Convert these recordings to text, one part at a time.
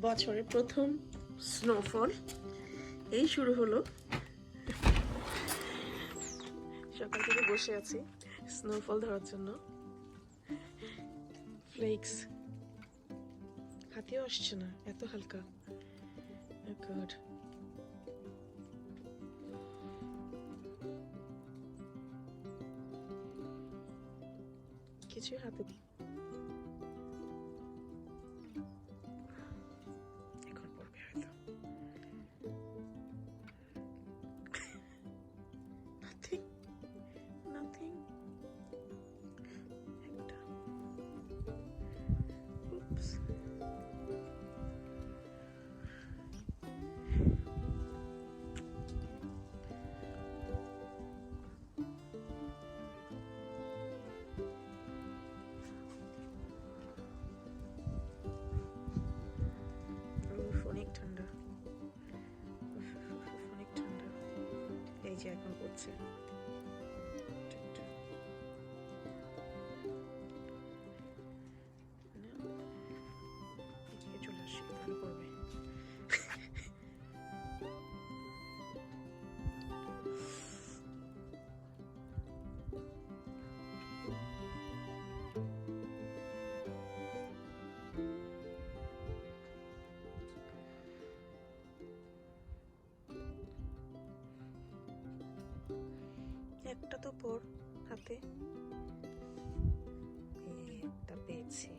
বছরের প্রথম স্নোফল এই শুরু হলো। সকাল থেকে বসে আছি স্নোফল ধরার জন্য। ফ্লেক্স হাতেও আসছে না, এত হালকা। গড, কিছু হাতে এখন পড়বে হয়তো। নাথিং নাথিং, একটা উপস। অনেক ঠান্ডা, অনেক ঠান্ডা। এই যে এখন পড়ছে। চলে আসছে, ভালো পড়বে। একটা তো পড় হাতে। একটা পেয়েছি।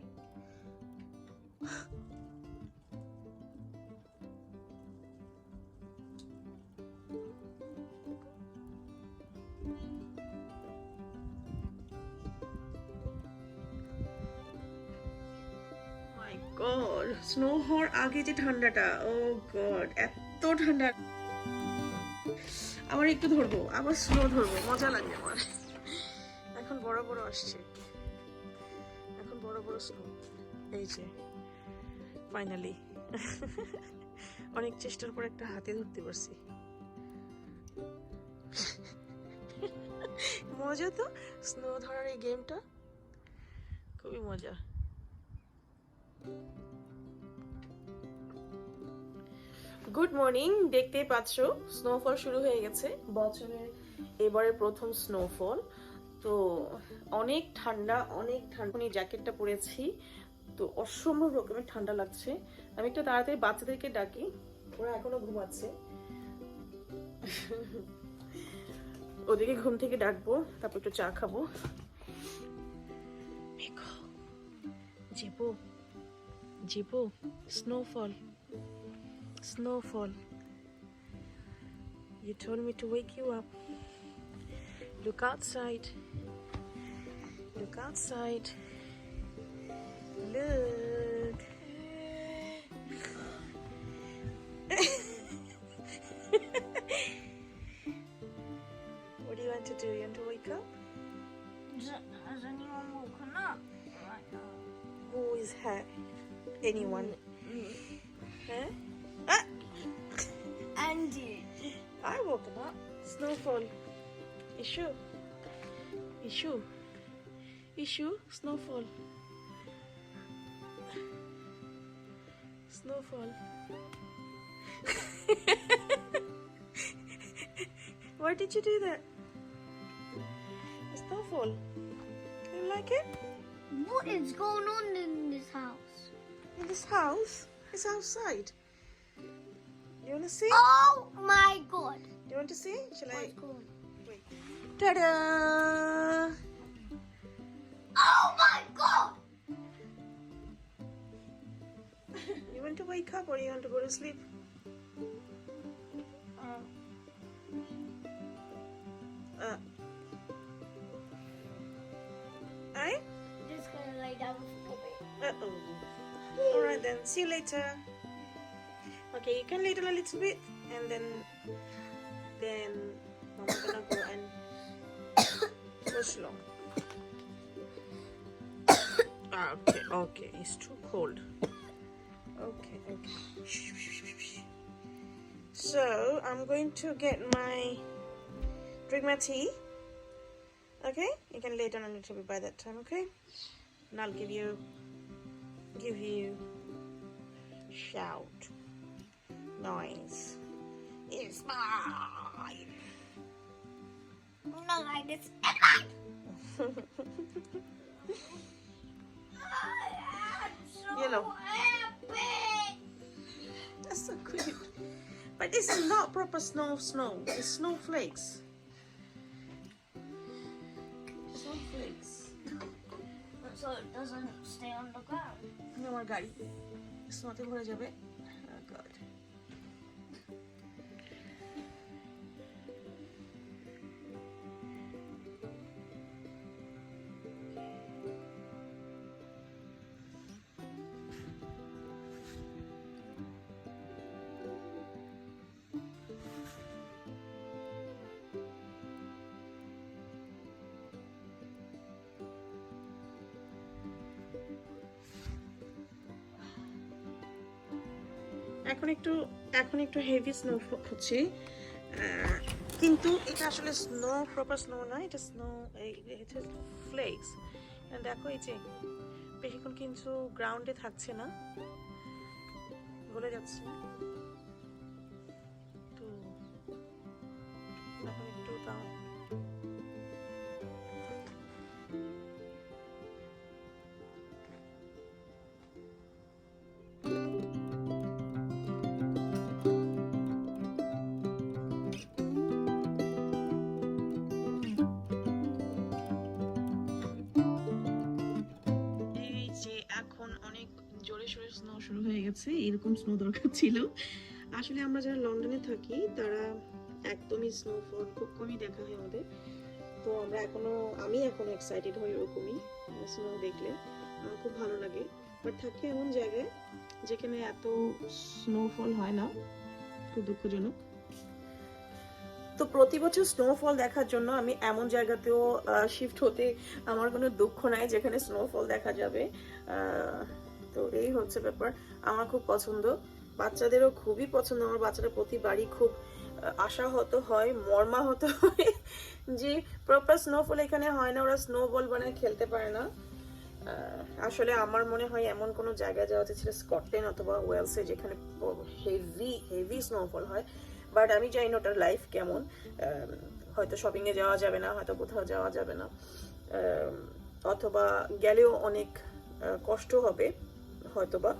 মাই গড, স্নো হওয়ার আগে যে ঠান্ডাটা, ও গড, এত ঠান্ডা। আবার একটু ধরবো, আবার স্নো ধরবো, মজা লাগে আমার। এখন বড় বড় আসছে, এখন বড় বড় স্নো। এই যে ফাইনালি অনেক চেষ্টার পর একটা হাতে ধরতে পারছি। মজা তো স্নো ধরার এই গেমটা, খুবই মজা। গুড মর্নিং, দেখতেই পাচ্ছ স্নোফল শুরু হয়ে গেছে, বছরের এবারের প্রথম স্নোফল। তো অনেক ঠান্ডা, অনেক ঠান্ডা। আমি জ্যাকেটটা পরেছি, তো অসম্ভব রকমের ঠান্ডা লাগছে। আমি একটু তাড়াতাড়ি বাচ্চাদেরকে ডাকি, ওরা এখনো ঘুমাচ্ছে। ওদেরকে ঘুম থেকে ডাকবো, তারপর একটু চা খাবো। জেবো জেবো, snowfall snowfall. You told me to wake you up. Look outside. Look outside. Look. What do you want to do? You want to wake up? Has anyone woken up right now? Who is her? Anyone? Huh? Andy. I woken up. Snowfall. Issue. Issue. Issue. Snowfall. Snowfall. Why did you do that? Snowfall. You like it? What is going on in this house? In this house? It's outside. You want to see? Oh my god. You want to see? Shall I? What's going on? Wait. Ta-da! Oh my god. You want to wake up or you want to go to sleep? Aye? Just gonna lay down for a bit. Uh-oh. Alright then, see you later. Okay, you can lay down a little bit and then Mama's gonna go and go slow. Okay, it's too cold. Okay. So I'm going to drink my tea. Okay, you can lay down a little bit by that time. Okay, and I'll give you shout, noise. It's mine. No, it's Yellow. happy. That's so cute. But this is not proper snow. It's snowflakes. Snowflakes. So it doesn't stay on the ground. আমার গাড়িতে স্নোতে ভরে যাবে। Oh God. এখন একটু heavy snow হচ্ছে, কিন্তু এটা আসলে স্নো, প্রপার স্নো নয়, এটা স্নো, এটা ফ্লেক্স। দেখো এই যে বেশিক্ষণ কিন্তু গ্রাউন্ডে থাকছে না, গলে যাচ্ছে। তো এখন একটু দাও। এখন অনেক জোরে সোরে স্নো শুরু হয়ে গেছে, এরকম স্নো দরকার ছিল। আসলে আমরা যারা লন্ডনে থাকি তারা একদমই স্নোফল খুব কমই দেখা হয় আমাদের। তো আমি এখনো এক্সাইটেড হই ওরকমই স্নো দেখলে, আমার খুব ভালো লাগে। বাট থাকি এমন জায়গায় যেখানে এত স্নোফল হয় না, খুব দুঃখজনক। তো প্রতি বছর স্নোফল দেখার জন্য আমি এমন জায়গাতেও শিফট হতে আমার কোনো দুঃখ নাই যেখানে স্নোফল দেখা যাবে। তো এই হচ্ছে ব্যাপার, আমার খুব পছন্দ, বাচ্চাদেরও খুবই পছন্দ। আমার বাচ্চারা প্রতিবারই খুব আশাহত হয়, মর্মাহত হয় যে প্রপার স্নোফল এখানে হয় না, ওরা স্নো বল বানায় খেলতে পারে না। আসলে আমার মনে হয় এমন কোনো জায়গায় যাওয়া উচিত ছিল, স্কটল্যান্ড অথবা ওয়েলসে, যেখানে হেভি স্নোফল হয়। বাট আমি জানি না ওটার লাইফ কেমন, হয়তো শপিং এ যাওয়া যাবে না, হয়তো কোথাও যাওয়া যাবে না, অথবা গেলেও অনেক কষ্ট হবে হয়তোবা।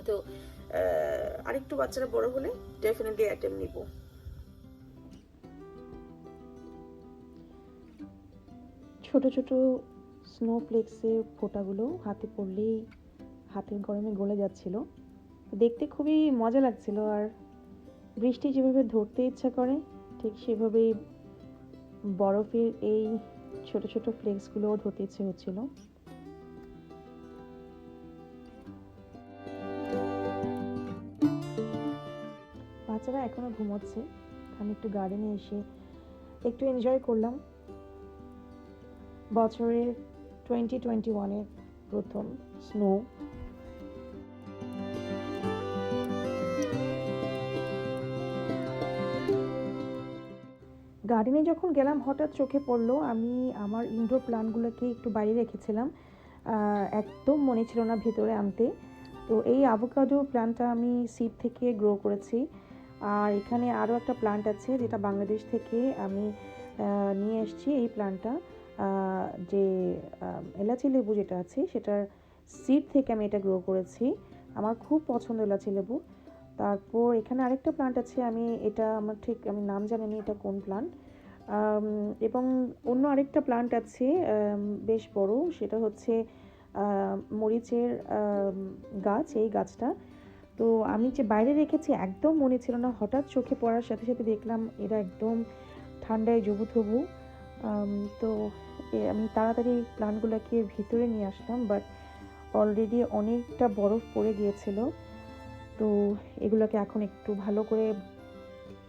তো আরেকটু বাচ্চারা বড় হলে ডেফিনেটলি অ্যাটেম্প নিব। ছোট ছোট স্নোফ্লেক্সের ফোঁটাগুলো হাতে পড়লেই হাতের গরমে গলে যাচ্ছিল, দেখতে খুবই মজা লাগছিল। আর বৃষ্টি যেভাবে ধরতে ইচ্ছা করে ঠিক সেভাবেই বরফের এই ছোট ছোট ফ্লেক্সগুলোও ধরতে ইচ্ছে হচ্ছিল। বাচ্চারা এখনো ঘুমোচ্ছে, আমি একটু গার্ডেনে এসে একটু এনজয় করলাম বছরের 2021-এর প্রথম স্নো। গার্ডেনে যখন গেলাম হঠাৎ চোখে পড়লো আমি আমার ইনডোর প্লান্টগুলোকে একটু বাইরে রেখেছিলাম, একদম মনে ছিল না ভেতরে আনতে। তো এই অ্যাভোকাডো প্লান্টটা আমি সিড থেকে গ্রো করেছি। আর এখানে আরও একটা প্লান্ট আছে যেটা বাংলাদেশ থেকে আমি নিয়ে এসেছি। এই প্লান্টটা যে এলাচি লেবু যেটা আছে সেটার সিড থেকে আমি এটা গ্রো করেছি, আমার খুব পছন্দ এলাচি লেবু। তারপর এখানে আরেকটা প্লান্ট আছে, আমি নাম জানি না এটা কোন প্লান্ট। এবং অন্য আরেকটা প্লান্ট আছে বেশ বড়, সেটা হচ্ছে মরিচের গাছ। এই গাছটা তো আমি যে বাইরে রেখেছি একদম মনে ছিল না, হঠাৎ চোখে পড়ার সাথে সাথে দেখলাম এরা একদম ঠান্ডায় জবুথবু। তো আমি তাড়াতাড়ি প্লান্টগুলোকে ভিতরে নিয়ে আসলাম, বাট অলরেডি অনেকটা বরফ পড়ে গিয়েছিল। তো এগুলোকে এখন একটু ভালো করে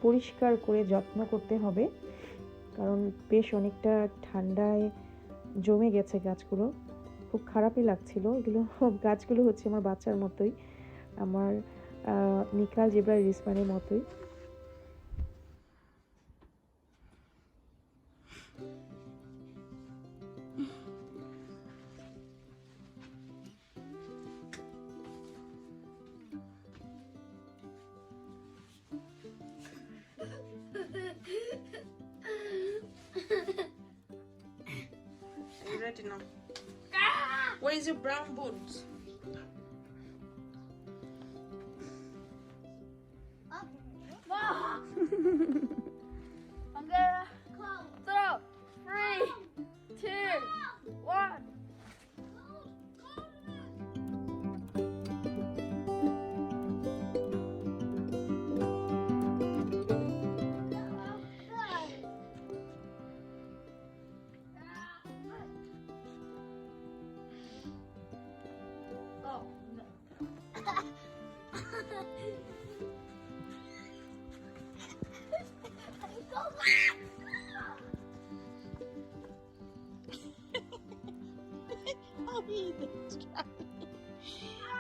পরিষ্কার করে যত্ন করতে হবে, কারণ বেশ অনেকটা ঠান্ডায় জমে গেছে গাছগুলো, খুব খারাপই লাগছিল। গাছগুলো হচ্ছে আমার বাচ্চার মতোই, আমার নিকাল জেব্রা রিসমানের মতোই। Where is your brown boots? I'm gonna throw. 3, 2, 1. Oh, he did.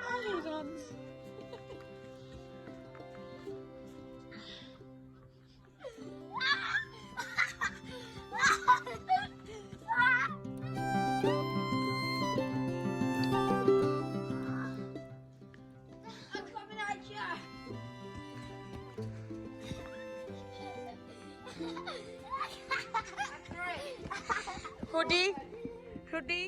Oh, he runs. I'm coming at you. Hoodie? Hoodie?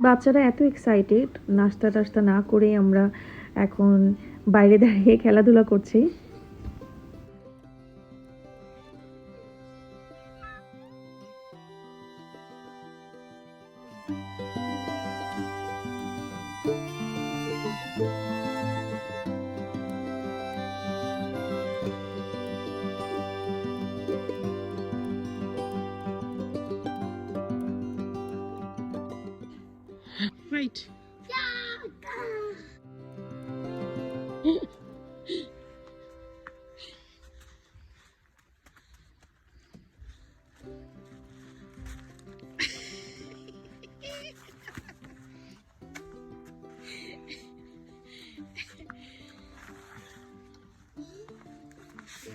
বাচ্চারা এত এক্সাইটেড, নাস্তা টাস্তা না করে আমরা এখন বাইরে দাঁড়িয়ে খেলাধুলা করছি। Right.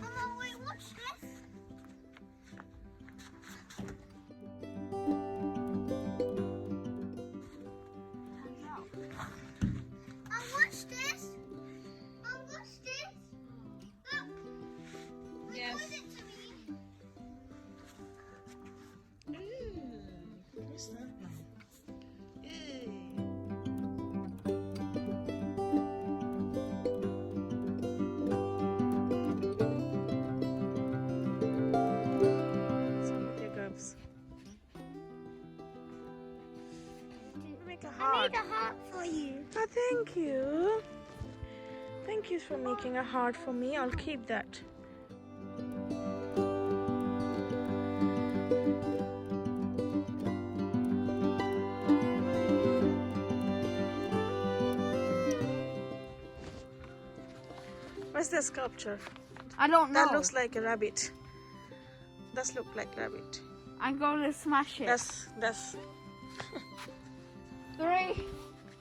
Mama, wait, what's this? What's this? What's this? Look. Yes. What is it to me? What's that now? Make a I heart. made a heart for you. Oh, thank you. Thank you for making a heart for me. I'll keep that. What's the sculpture? I don't know. That looks like a rabbit. Does look like rabbit. I'm going to smash it. That's 3,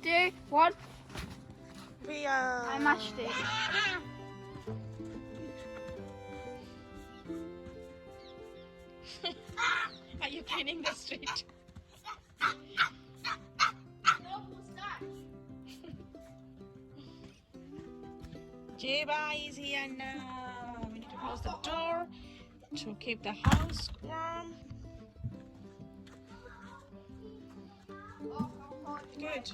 2, 1. we are. I mashed it. Are you cleaning the street? Jeba is here now. We need to close the door to keep the house warm. Good.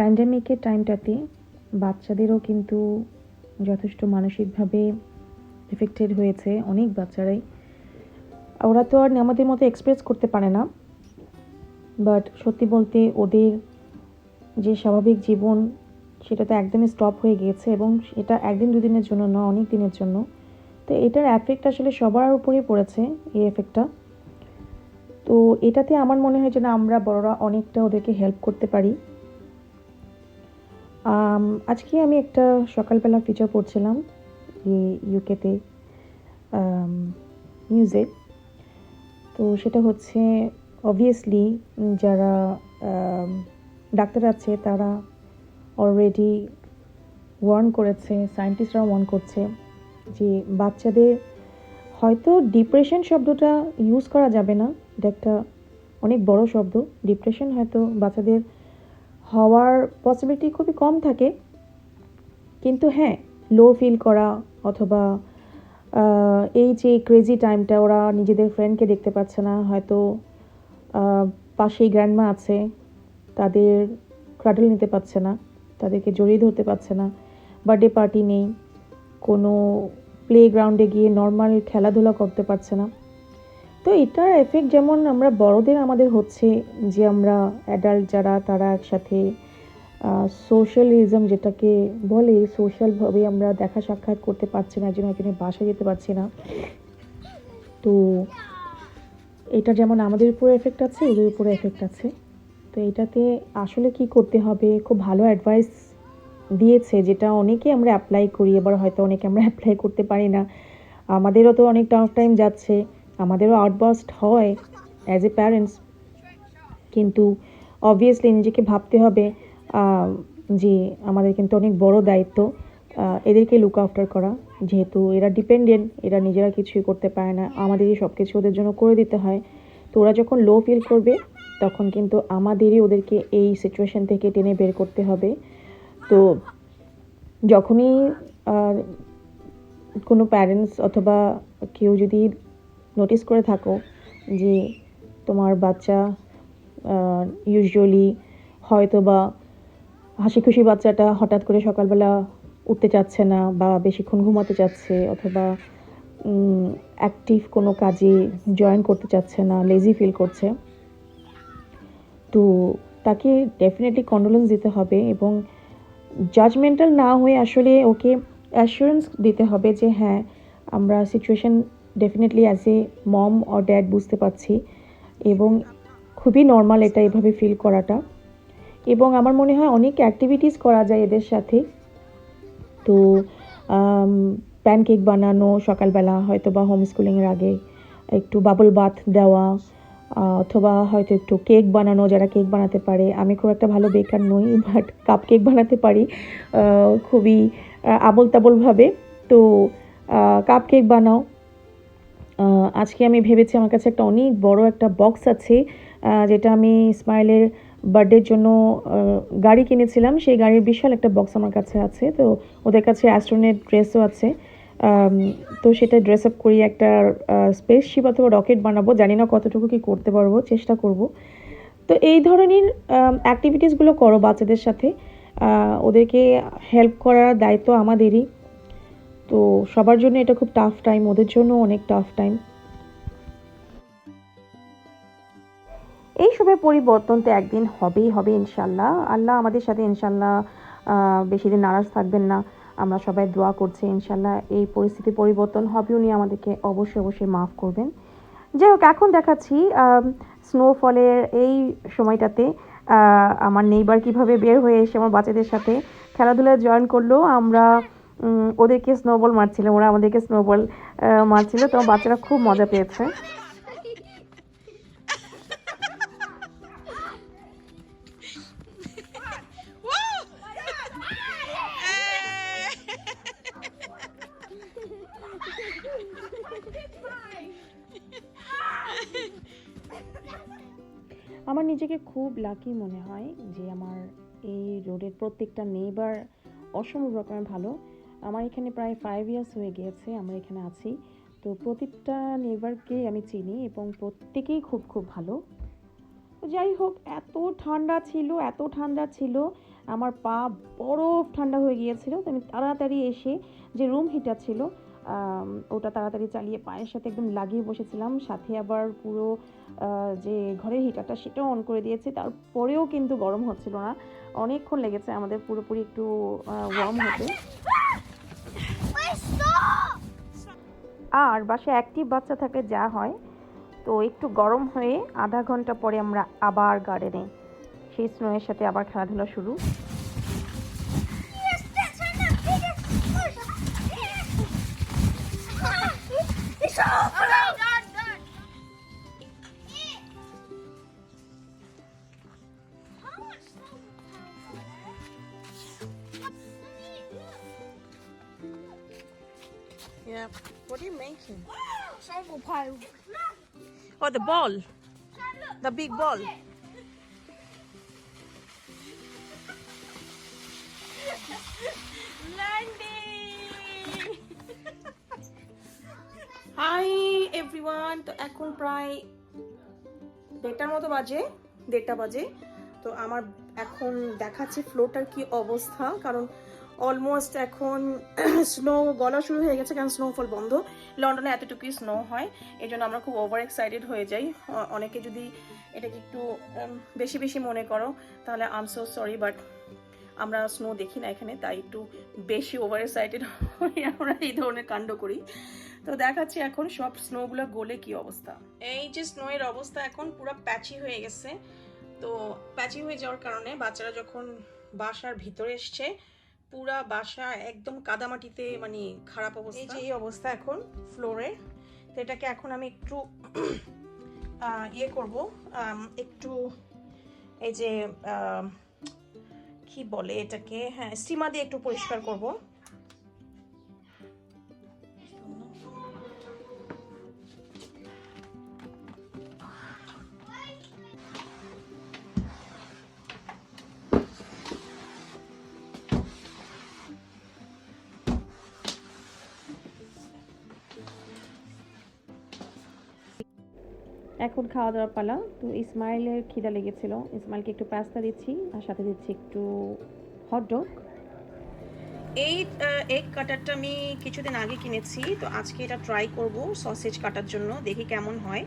প্যান্ডেমিকের টাইমটাতে বাচ্চাদেরও কিন্তু যথেষ্ট মানসিকভাবে affected হয়েছে, অনেক বাচ্চারাই। ওরা তো আর আমাদের মতো এক্সপ্রেস করতে পারে না, বাট সত্যি বলতে ওদের যে স্বাভাবিক জীবন সেটা তো একদমই স্টপ হয়ে গিয়েছে, এবং এটা একদিন দুদিনের জন্য না, অনেক দিনের জন্য। তো এটার এফেক্ট আসলে সবার উপরেই পড়েছে, এই এফেক্টটা। তো এটাতে আমার মনে হয় যে না, আমরা বড়রা অনেকটা ওদেরকে হেল্প করতে পারি। আজকে আমি একটা সকালবেলা ফিচার পড়ছিলাম ইউকেতে নিউজে। তো সেটা হচ্ছে অবভিয়াসলি যারা ডাক্তার আছে তারা অলরেডি ওয়ার্ন করেছে, সায়েন্টিস্টরা ওয়ার্ন করছে যে বাচ্চাদের হয়তো ডিপ্রেশন শব্দটা ইউজ করা যাবে না, এটা একটা অনেক বড় শব্দ। ডিপ্রেশন হয়তো বাচ্চাদের হওয়ার পসিবিলিটি খুবই কম থাকে, কিন্তু হ্যাঁ, লো ফিল করা অথবা এই যে ক্রেজি টাইমটা, ওরা নিজেদের ফ্রেন্ডকে দেখতে পাচ্ছে না, হয়তো পাশেই গ্র্যান্ডমা আছে, তাদের ক্রাডল নিতে পারছে না, তাদেরকে জড়িয়ে ধরতে পারছে না, বার্থডে পার্টি নেই, কোনো প্লে গ্রাউন্ডে গিয়ে নর্মাল খেলাধুলা করতে পারছে না। তো এটার এফেক্ট যেমন আমরা বড়দের আমাদের হচ্ছে, যে আমরা অ্যাডাল্ট যারা তারা একসাথে সোশ্যালিজম যেটাকে বলে, সোশ্যালভাবে আমরা দেখা সাক্ষাৎ করতে পারছি না, একজন একজনের বাসায় যেতে পারছি না। তো এটা যেমন আমাদের উপরে এফেক্ট আছে, ওদের উপরে এফেক্ট আছে। তো এটাতে আসলে কি করতে হবে, খুব ভালো অ্যাডভাইস দিয়েছে, যেটা অনেকে আমরা অ্যাপ্লাই করি, এবার হয়তো অনেকে আমরা অ্যাপ্লাই করতে পারি না। আমাদেরও তো অনেক টাফ টাইম যাচ্ছে, আমাদেরও আউটবাস্ট হয় অ্যাজ এ প্যারেন্টস, কিন্তু অবভিয়াসলি নিজেকে ভাবতে হবে যে আমাদের কিন্তু অনেক বড় দায়িত্ব এদেরকে লুক আফটার করা, যেহেতু এরা ডিপেন্ডেন্ট, এরা নিজেরা কিছুই করতে পারে না, আমাদেরই সব কিছু ওদের জন্য করে দিতে হয়। তো ওরা যখন লো ফিল করবে তখন কিন্তু আমাদেরই ওদেরকে এই সিচুয়েশন থেকে টেনে বের করতে হবে। তো যখনই কোনো প্যারেন্টস অথবা কেউ যদি নোটিস করে থাকো যে তোমার বাচ্চা ইউজুয়ালি হয়তো বা হাসি খুশি বাচ্চাটা হঠাৎ করে সকালবেলা উঠতে চাচ্ছে না, বা বেশিক্ষণ ঘুমাতে চাচ্ছে, অথবা অ্যাক্টিভ কোনো কাজে জয়েন করতে চাচ্ছে না, লেজি ফিল করছে, তো তাকে ডেফিনেটলি কন্ডোলেন্স দিতে হবে, এবং জাজমেন্টাল না হয়ে আসলে ওকে অ্যাসুরেন্স দিতে হবে যে হ্যাঁ, আমরা situation definitely as a mom or dad বুঝতে পারছি, এবং খুবই নর্মাল এটা এভাবে ফিল করাটা। এবং আমার মনে হয় অনেক অ্যাক্টিভিটিস করা যায় এদের সাথে। তো প্যানকেক বানানো সকালবেলা, হয়তো বা হোম স্কুলিংয়ের আগে একটু বাবল বাথ দেওয়া, অথবা হয়তো একটু কেক বানানো, যারা কেক বানাতে পারে। আমি খুব একটা ভালো বেকার নই, বাট কাপ কেক বানাতে পারি খুবই আবল তাবলভাবে। তো কাপ কেক বানাও। আজকে আমি ভেবেছি, আমার কাছে একটা অনেক বড় একটা বক্স আছে, যেটা আমি স্মাইলের বার্থডের জন্য গাড়ি কিনেছিলাম, সেই গাড়ির বিশাল একটা বক্স আমার কাছে আছে। তো ওদের কাছে অ্যাস্ট্রোনট ড্রেসও আছে, তো সেটা ড্রেস আপ করি, একটা স্পেসশিপ অথবা রকেট বানাবো, জানি না কতটুকু কি করতে পারবো, চেষ্টা করব। তো এই ধরনের অ্যাক্টিভিটিসগুলো করো বাচ্চাদের সাথে, ওদেরকে হেল্প করার দায়িত্ব আমাদেরই। তো সবার জন্য এটা খুব টাফ টাইম, ওদের জন্য অনেক টাফ টাইম। এইসবের পরিবর্তন তো একদিন হবেই হবে ইনশাল্লাহ, আল্লাহ আমাদের সাথে ইনশাল্লাহ বেশি দিন নারাজ থাকবেন না। আমরা সবাই দোয়া করছি ইনশাল্লাহ এই পরিস্থিতি পরিবর্তন হবে, উনি আমাদেরকে অবশ্যই অবশ্যই মাফ করবেন। যাই হোক, এখন দেখাচ্ছি স্নোফলের এই সময়টাতে আমার নেইবার কিভাবে বের হয়ে এসে আমার বাচ্চাদের সাথে খেলাধুলায় জয়েন করলো। আমরা ওদেরকে স্নোবল মারছিলাম, ওরা আমাদেরকে স্নোবল মারছিল, তো বাচ্চারা খুব মজা পেয়েছে। আমার নিজেকে খুব লাকি মনে হয় যে আমার এই রোডের প্রত্যেকটা নেইবার অসম্ভব রকমের ভালো। আমার এখানে প্রায় 5 ইয়ার্স হয়ে গিয়েছে আমরা এখানে আছি, তো প্রত্যেকটা নেইবারকেই আমি চিনি এবং প্রত্যেকেই খুব খুব ভালো। তো যাই হোক, এত ঠান্ডা ছিল, এত ঠান্ডা ছিল, আমার পা বরফ ঠান্ডা হয়ে গিয়েছিল, তো আমি তাড়াতাড়ি এসে যে রুম হিটার ছিল ওটা তাড়াতাড়ি চালিয়ে পায়ের সাথে একদম লাগিয়ে বসেছিলাম, সাথে আবার পুরো যে ঘরের হিটারটা সেটাও অন করে দিয়েছি, তারপরেও কিন্তু গরম হচ্ছিল না। অনেকক্ষণ লেগেছে আমাদের পুরোপুরি একটু ওয়ার্ম হতে। আর বাসায় অ্যাক্টিভ বাচ্চা থাকলে যা হয়, তো একটু গরম হয়ে আধা ঘন্টা পরে আমরা আবার গার্ডেনে সেই স্নোয়ের সাথে আবার খেলাধুলা শুরু। Yeah. What are you making? Snowball pile. Oh, the ball. The big ball. Hi everyone, তো এখন প্রায় 1:30 বাজে। তো আমার এখন দেখাচ্ছি ফ্লোরটার কি অবস্থা, কারণ অলমোস্ট এখন স্নো গলা শুরু হয়ে গেছে, কারণ স্নোফল বন্ধ। লন্ডনে এতটুকুই স্নো হয়, এই জন্য আমরা খুব ওভার এক্সাইটেড হয়ে যাই। অনেকে যদি এটাকে একটু বেশি বেশি মনে করো তাহলে I am so sorry, but আমরা স্নো দেখি না এখানে, তাই একটু বেশি ওভার এক্সাইটেড হয়ে আমরা এই ধরনের কাণ্ড করি। তো দেখাচ্ছি এখন সব স্নোগুলো গলে কি অবস্থা। এই যে স্নো এর অবস্থা এখন পুরো প্যাচি হয়ে গেছে। তো প্যাচি হয়ে যাওয়ার কারণে বাচ্চারা যখন বাসার ভিতরে এসছে, পুরা বাসা একদম কাদামাটিতে, মানে খারাপ অবস্থা। এই যে এই অবস্থা এখন ফ্লোরে। তো এটাকে এখন আমি একটু করব, একটু এই যে কি বলে এটাকে, হ্যাঁ, স্টিমার দিয়ে একটু পরিষ্কার করব। এখন খাওয়া দাওয়ার পালা। তো ইসমাইলের খিদা লেগেছিল, ইসমাইলকে একটু পাস্তা দিচ্ছি আর সাথে দিচ্ছি একটু হটডগ। এই এগ কাটারটা আমি কিছুদিন আগে কিনেছি, তো আজকে এটা ট্রাই করব সসেজ কাটার জন্য, দেখি কেমন হয়।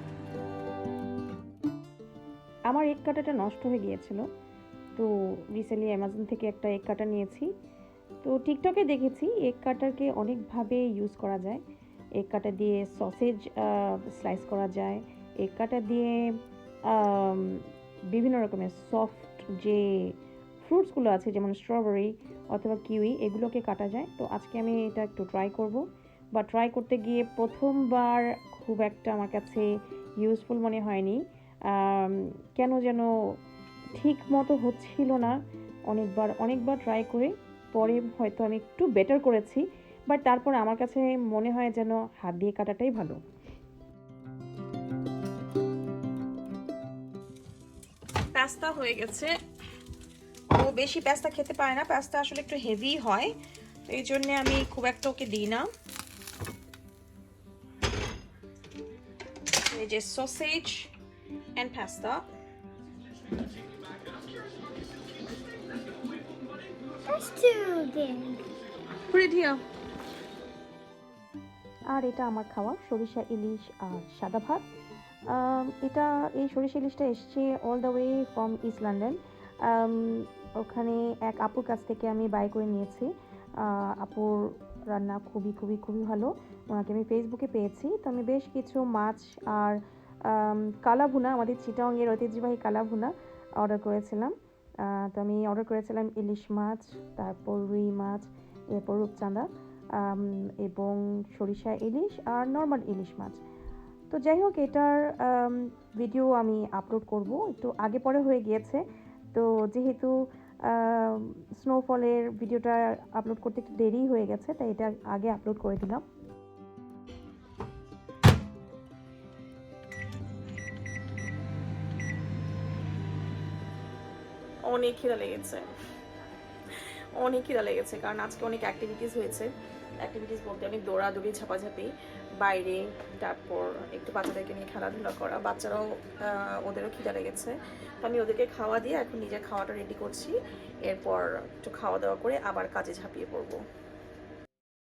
আমার এগ কাটারটা নষ্ট হয়ে গিয়েছিল, তো রিসেন্টলি অ্যামাজন থেকে একটা এগ কাটার নিয়েছি। তো টিকটকে দেখেছি এগ কাটারকে অনেকভাবে ইউজ করা যায়। এগ কাটার দিয়ে সসেজ স্লাইস করা যায়, এগ কাটার দিয়ে বিভিন্ন রকমের সফট যে ফ্রুটসগুলো আছে যেমন স্ট্রবেরি অথবা কিউই, এগুলোকে কাটা যায়। তো আজকে আমি এটা একটু ট্রাই করব, বা ট্রাই করতে গিয়ে প্রথমবার খুব একটা আমার কাছে ইউজফুল মনে হয়নি, কেন যেন ঠিক মতো হচ্ছিল না। অনেকবার ট্রাই করে পরে হয়তো আমি একটু বেটার করেছি, বাট তারপর আমার কাছে মনে হয় যেন হাত দিয়ে কাটাটাই ভালো। পাস্তা হয়ে গেছে। ও বেশি পাস্তা খেতে পারে না, পাস্তা আসলে একটু হেভি হয়, তো এই জন্য আমি খুব একটা ওকে দিই না। এই যে sausage and pasta. That's too big. Put it here. আর এটা আমার খাওয়া সরিষা ইলিশ আর সাদা ভাত। এই সরিষা ইলিশটা এসছে all the way from east London. ওখানে এক আপুর কাছ থেকে আমি বাই করে নিয়েছি। আপুর রান্না খুবই খুবই খুবই ভালো, ওনাকে আমি ফেসবুকে পেয়েছি। তো আমি বেশ কিছু মাছ আর কালাভুনা, আমাদের চিটাগাংয়ের ঐতিহ্যবাহী কালাভুনা অর্ডার করেছিলাম। তো আমি অর্ডার করেছিলাম ইলিশ মাছ, তারপর রুই মাছ, এরপর রূপচাঁদা এবং সরিষা ইলিশ আর নর্মাল ইলিশ মাছ। তো যাই হোক, এটার ভিডিও আমি আপলোড করব, একটু আগে পরে হয়ে গিয়েছে। তো যেহেতু স্নোফলের ভিডিওটা আপলোড করতে একটু দেরি হয়ে গেছে, তাই এটা আগে আপলোড করে দিলাম। অনেক খিদা লেগেছে কারণ আজকে অনেক অ্যাক্টিভিটিস হয়েছে। অ্যাক্টিভিটিস বলতে অনেক দৌড়াদৌড়ি, ঝাপাঝাপি বাইরে, তারপর একটু বাচ্চাদেরকে নিয়ে খেলাধুলা করা। বাচ্চারাও ওদেরও খিদা লেগেছে, তো আমি ওদেরকে খাওয়া দিয়ে এখন নিজের খাওয়াটা রেডি করছি। এরপর একটু খাওয়া দাওয়া করে আবার কাজে ঝাঁপিয়ে পড়বো।